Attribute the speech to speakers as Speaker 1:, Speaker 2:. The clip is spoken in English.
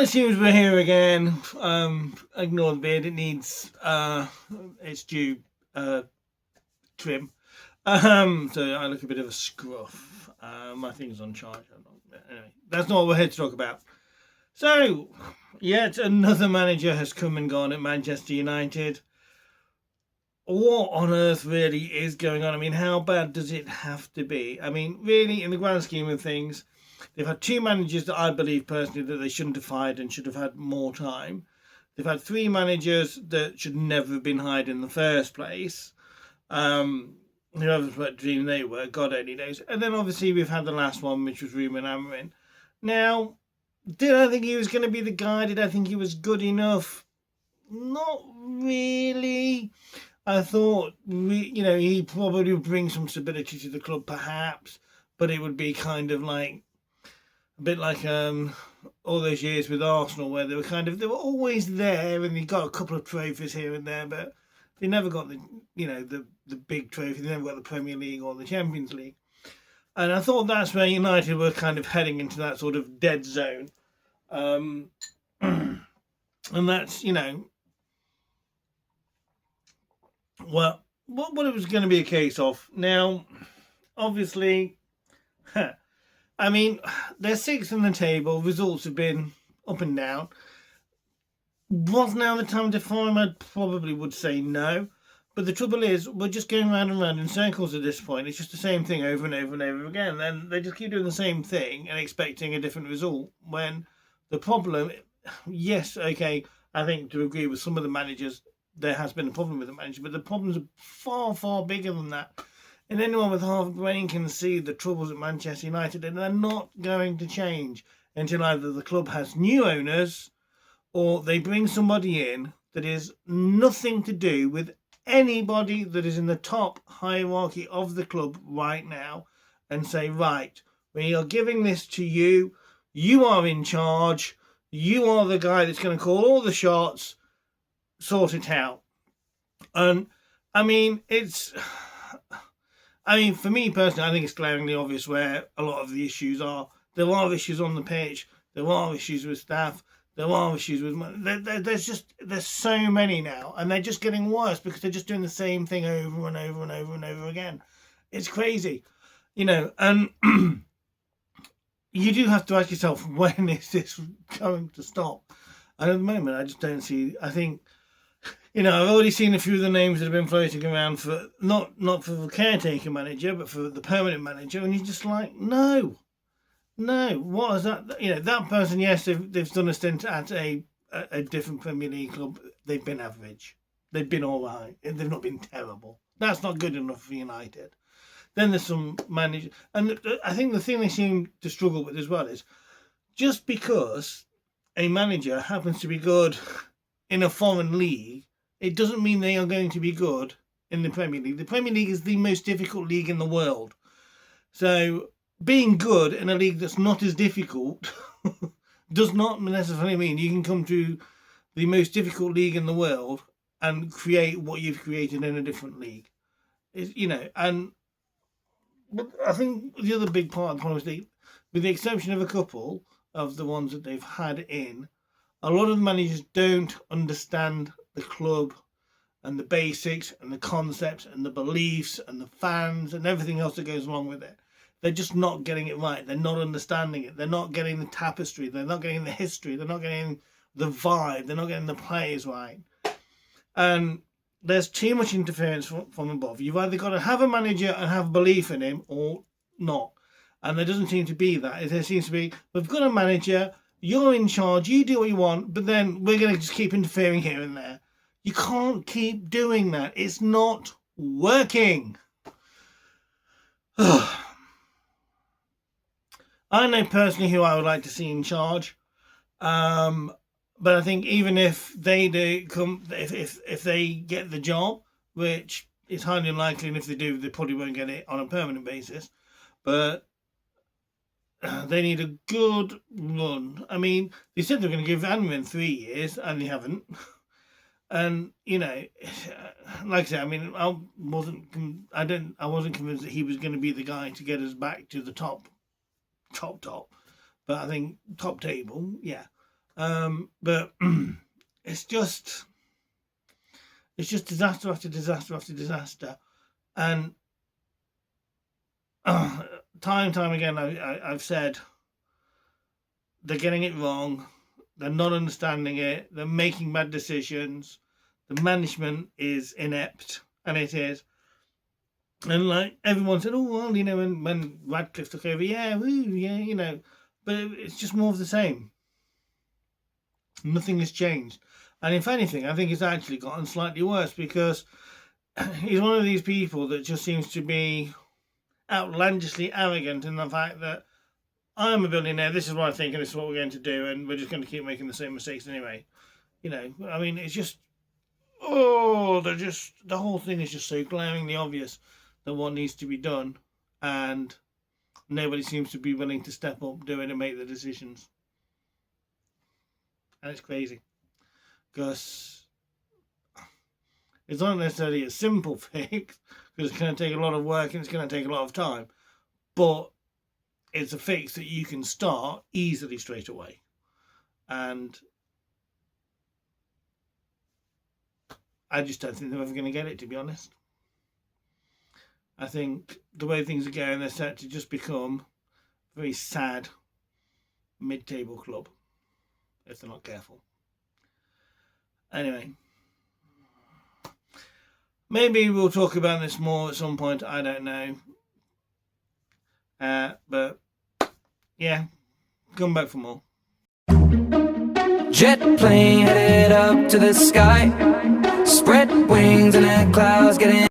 Speaker 1: it seems we're here again. Ignore the beard; it needs its due trim. So I look a bit of a scruff. My thing's on charge. Anyway, that's not what we're here to talk about. So, yet another manager has come and gone at Manchester United. What on earth really is going on? I mean, how bad does it have to be? I mean, really, in the grand scheme of things, they've had two managers that I believe personally that they shouldn't have hired and should have had more time. They've had three managers that should never have been hired in the first place. Whoever's what dream they were, God only knows. And then obviously we've had the last one, which was Ruben Amorim. Now, did I think he was going to be the guy? Did I think he was good enough? Not really. I thought, he probably would bring some stability to the club, perhaps, but it would be kind of like a bit like all those years with Arsenal, where they were always there, and they got a couple of trophies here and there, but they never got the big trophy. They never got the Premier League or the Champions League, and I thought that's where United were kind of heading into that sort of dead zone, and that's well, what it was going to be a case of. Now, obviously, I mean, they're sixth in the table. Results have been up and down. Was now the time to fire him? I probably would say no. But the trouble is, we're just going round and round in circles at this point. It's just the same thing over and over and over again. And they just keep doing the same thing and expecting a different result. When the problem, yes, okay, I think to agree with some of the managers, there has been a problem with the manager, but the problems are far, far bigger than that. And anyone with half a brain can see the troubles at Manchester United, and they're not going to change until either the club has new owners or they bring somebody in that is nothing to do with anybody that is in the top hierarchy of the club right now and say, right, we are giving this to you. You are in charge. You are the guy that's going to call all the shots. Sort it out. And for me personally, I think it's glaringly obvious where a lot of the issues are. There are issues on the pitch. There are issues with staff. There are issues with there's so many now, and they're just getting worse because they're just doing the same thing over and over and over and over again. It's crazy, and you do have to ask yourself, when is this going to stop? And at the moment, I just don't see. I think. I've already seen a few of the names that have been floating around for not for the caretaker manager, but for the permanent manager, and you're just like, no, what is that? That person, yes, they've done a stint at a different Premier League club. They've been average. They've been all right. They've not been terrible. That's not good enough for United. Then there's some managers, and I think the thing they seem to struggle with as well is just because a manager happens to be good in a foreign league, it doesn't mean they are going to be good in the Premier League. The Premier League is the most difficult league in the world. So being good in a league that's not as difficult does not necessarily mean you can come to the most difficult league in the world and create what you've created in a different league. But I think the other big part of the problem is with the exception of a couple of the ones that they've had in, a lot of the managers don't understand the club and the basics and the concepts and the beliefs and the fans and everything else that goes along with it. They're just not getting it right. They're not understanding it. They're not getting the tapestry. They're not getting the history. They're not getting the vibe. They're not getting the players right. And there's too much interference from above. You've either got to have a manager and have belief in him or not. And there doesn't seem to be that. There seems to be, we've got a manager, you're in charge, you do what you want, but then we're going to just keep interfering here and there. You can't keep doing that. It's not working. I know personally who I would like to see in charge. But I think even if they do come, if they get the job, which is highly unlikely, and if they do, they probably won't get it on a permanent basis. But they need a good run. I mean, they said they're going to give Amorim 3 years, and they haven't. And like I said, I mean, I wasn't convinced that he was going to be the guy to get us back to the top. But I think top table, yeah. But it's just disaster after disaster after disaster, and time and time again, I've said they're getting it wrong. They're not understanding it. They're making bad decisions. The management is inept, and it is. And like everyone said, oh well, you know, when Radcliffe took over, yeah, woo, yeah, you know, but it's just more of the same. Nothing has changed, and if anything, I think it's actually gotten slightly worse because he's one of these people that just seems to be outlandishly arrogant in the fact that I'm a billionaire, this is what I think, and this is what we're going to do, and we're just going to keep making the same mistakes anyway. You know, I mean, it's just, the whole thing is just so glaringly obvious that what needs to be done, and nobody seems to be willing to step up, do it, and make the decisions. And it's crazy, because it's not necessarily a simple fix, because it's going to take a lot of work and it's going to take a lot of time, but it's a fix that you can start easily straight away. And I just don't think they're ever going to get it, to be honest. I think the way things are going, they're set to just become a very sad mid-table club if they're not careful. Anyway, maybe we'll talk about this more at some point, I don't know. But yeah, come back for more.
Speaker 2: Jet plane headed up to the sky, spread wings and the clouds getting